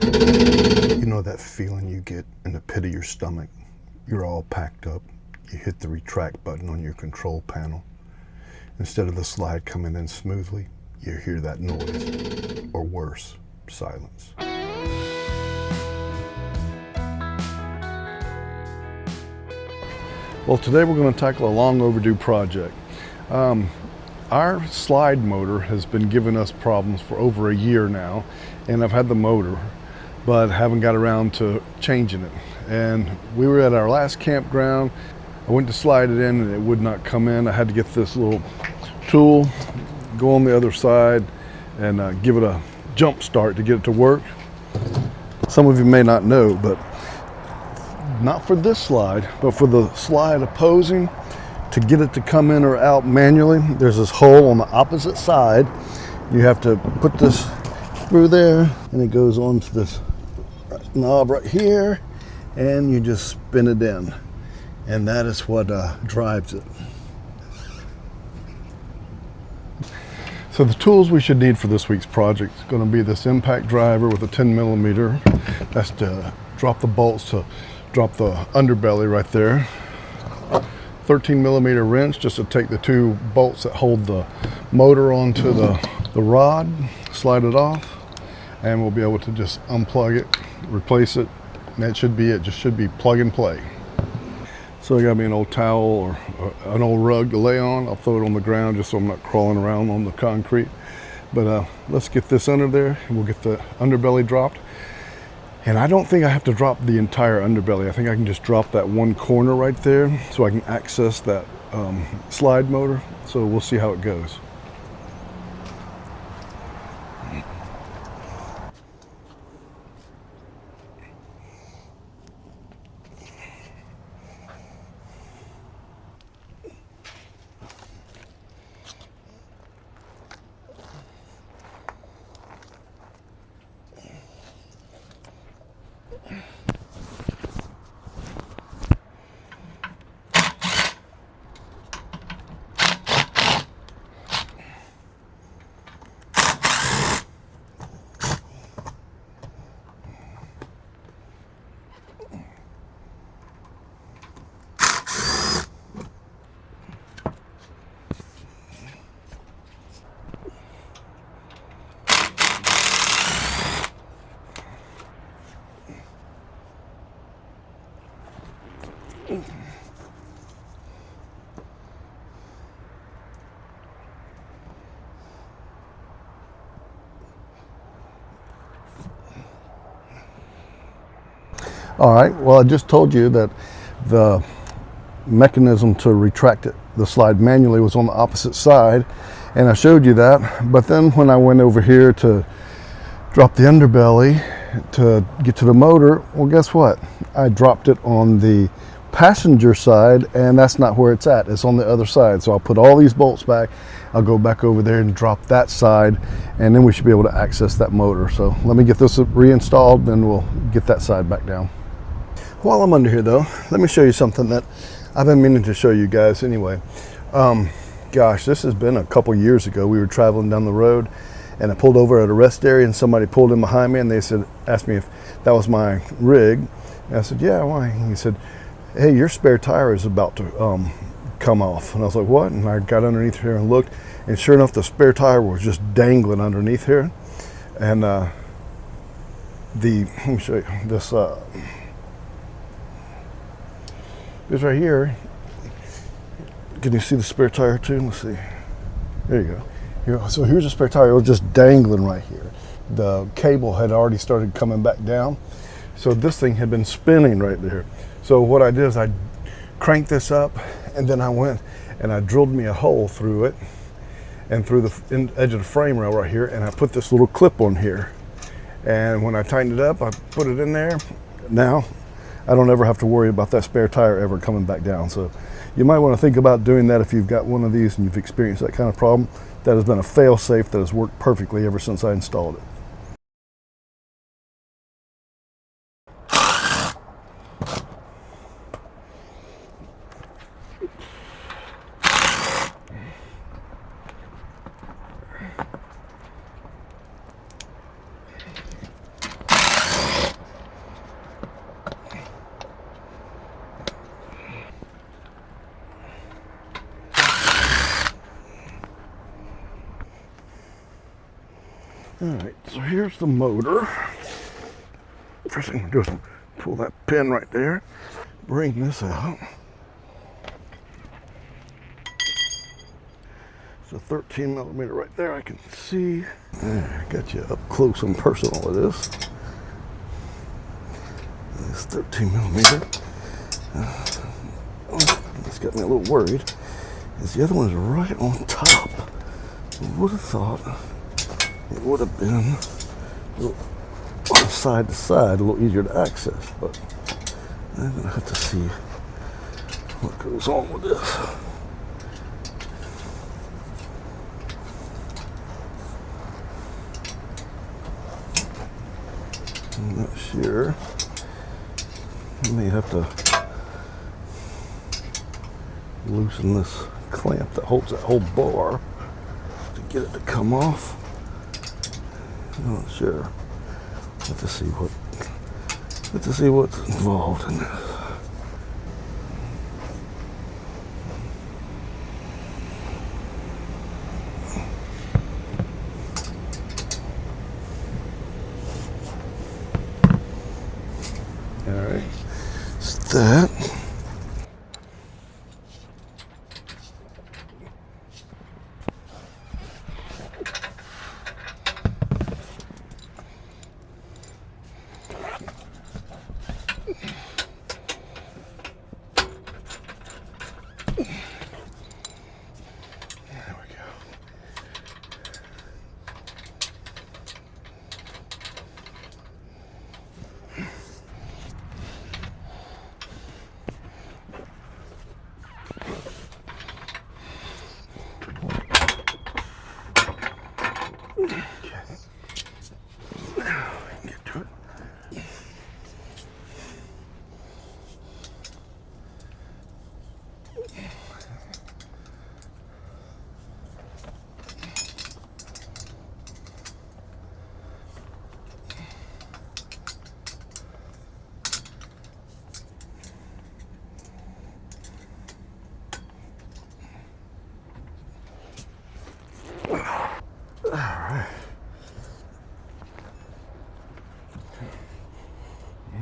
You know that feeling you get in the pit of your stomach? You're all packed up. You hit the retract button on your control panel. Instead of the slide coming in smoothly, you hear that noise, or worse, silence. Well, today we're going to tackle a long overdue project. Our slide motor has been giving us problems for over a year now, and I've had the motor, but haven't got around to changing it. And we were at our last campground. I went to slide it in and it would not come in. I had to get this little tool, go on the other side, and give it a jump start to get it to work. Some of you may not know, but not for this slide, but for the slide opposing, to get it to come in or out manually, there's this hole on the opposite side. You have to put this through there, and it goes onto this knob right here, and you just spin it in, and that is what drives it. So the tools we should need for this week's project is going to be this impact driver with a 10 millimeter. That's to drop the bolts, to drop the underbelly right there. 13 millimeter wrench just to take the two bolts that hold the motor onto the rod, slide it off, and we'll be able to just unplug it, replace it, and that should be it. Just should be plug and play. So I got me an old towel or an old rug to lay on. I'll throw it on the ground just so I'm not crawling around on the concrete. But let's get this under there, and we'll get the underbelly dropped. And I don't think I have to drop the entire underbelly. I think I can just drop that one corner right there so I can access that slide motor. So we'll see how it goes. All right, well, I just told you that the mechanism to retract it, the slide manually, was on the opposite side, and I showed you that. But then when I went over here to drop the underbelly to get to the motor, well, guess what? I dropped it on the passenger side, and that's not where it's at. It's on the other side. So I'll put all these bolts back. I'll go back over there and drop that side, and then we should be able to access that motor. So let me get this reinstalled, then we'll get that side back down. While I'm under here though, let me show you something that I've been meaning to show you guys anyway. Gosh, this has been a couple years ago. We were traveling down the road, and I pulled over at a rest area, and somebody pulled in behind me, and they asked me if that was my rig. And I said, yeah, why? And he said, hey, your spare tire is about to come off. And I was like, what? And I got underneath here and looked, and sure enough, the spare tire was just dangling underneath here. And let me show you this. This right here. Can you see the spare tire too? Let's see. There you go. Here, so here's a spare tire. It was just dangling right here. The cable had already started coming back down. So this thing had been spinning right there. So what I did is I cranked this up, and then I went and I drilled me a hole through it and through the edge of the frame rail right here, and I put this little clip on here. And when I tightened it up, I put it in there. Now I don't ever have to worry about that spare tire ever coming back down. So you might want to think about doing that if you've got one of these and you've experienced that kind of problem. That has been a fail-safe that has worked perfectly ever since I installed it. All right, so here's the motor. First thing I'm going to do is pull that pin right there, bring this out. It's a 13 millimeter right there, I can see. There, got you up close and personal with this. This 13 millimeter. It's got me a little worried, is the other one is right on top. I would have thought it would have been a little side to side, a little easier to access, but I'm gonna have to see what goes on with this. I'm not sure. I may have to loosen this clamp that holds that whole bar to get it to come off. I'm not sure. Let's see what's involved in this. All right, it's that.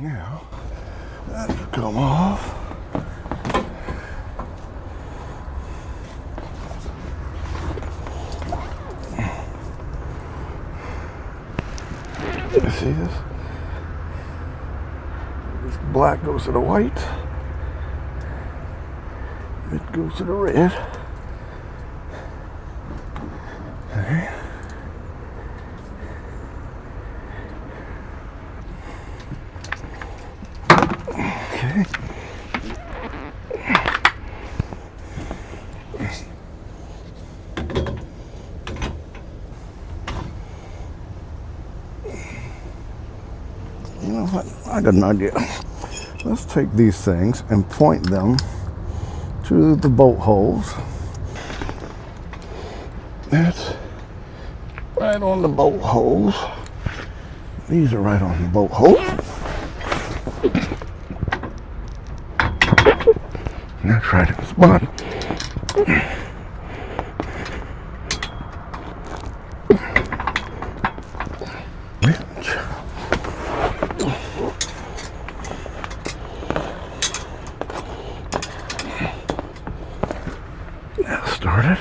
Now, that'll come off. You see this? This black goes to the white. It goes to the red. Okay. Okay. You know what? I got an idea. Let's take these things and point them to the bolt holes. That's right on the bolt holes. These are right on the bolt holes. That's right in the spot. That started.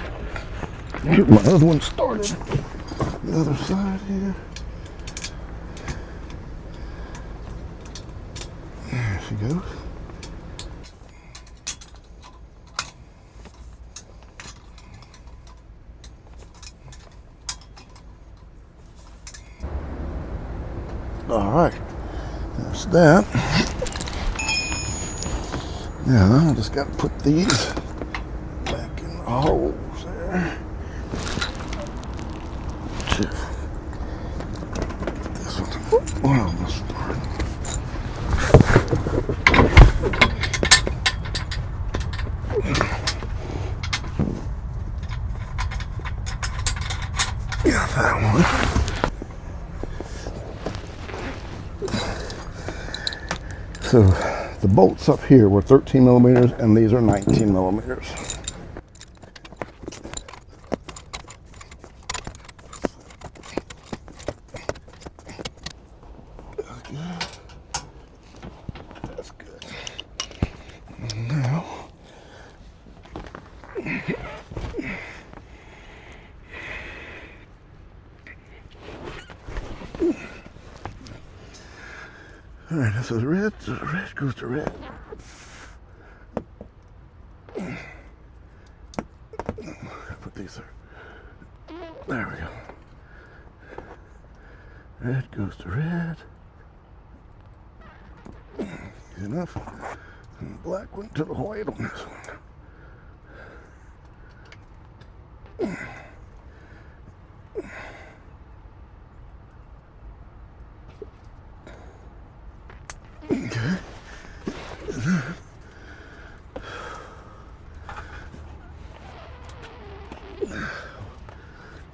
Get my other one started. The other side here. There she goes. All right, there's that. Now I just got to put these back in the holes there. This one almost started. Got that one. So the bolts up here were 13 millimeters and these are 19 millimeters. That's good. Now, all right, this is red, so red goes to red. Put these there. There we go. Red goes to red. Easy enough. And the black went to the white on this one. Okay.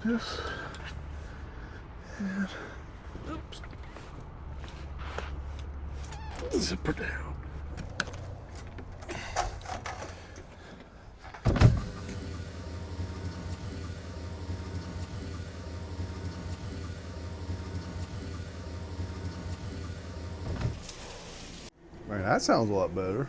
This and oops, zipper down. Man, that sounds a lot better.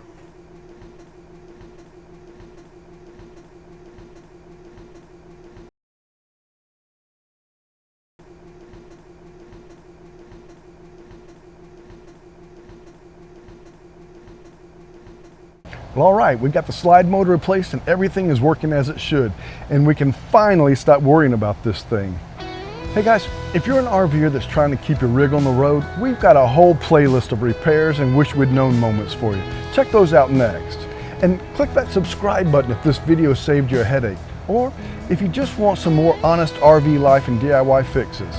Well, all right, we've got the slide motor replaced and everything is working as it should, and we can finally stop worrying about this thing. Hey guys, if you're an RVer that's trying to keep your rig on the road, we've got a whole playlist of repairs and wish we'd known moments for you. Check those out next. And click that subscribe button if this video saved you a headache, or if you just want some more honest RV life and DIY fixes.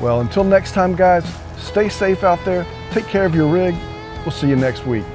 Well, until next time guys, stay safe out there, take care of your rig. We'll see you next week.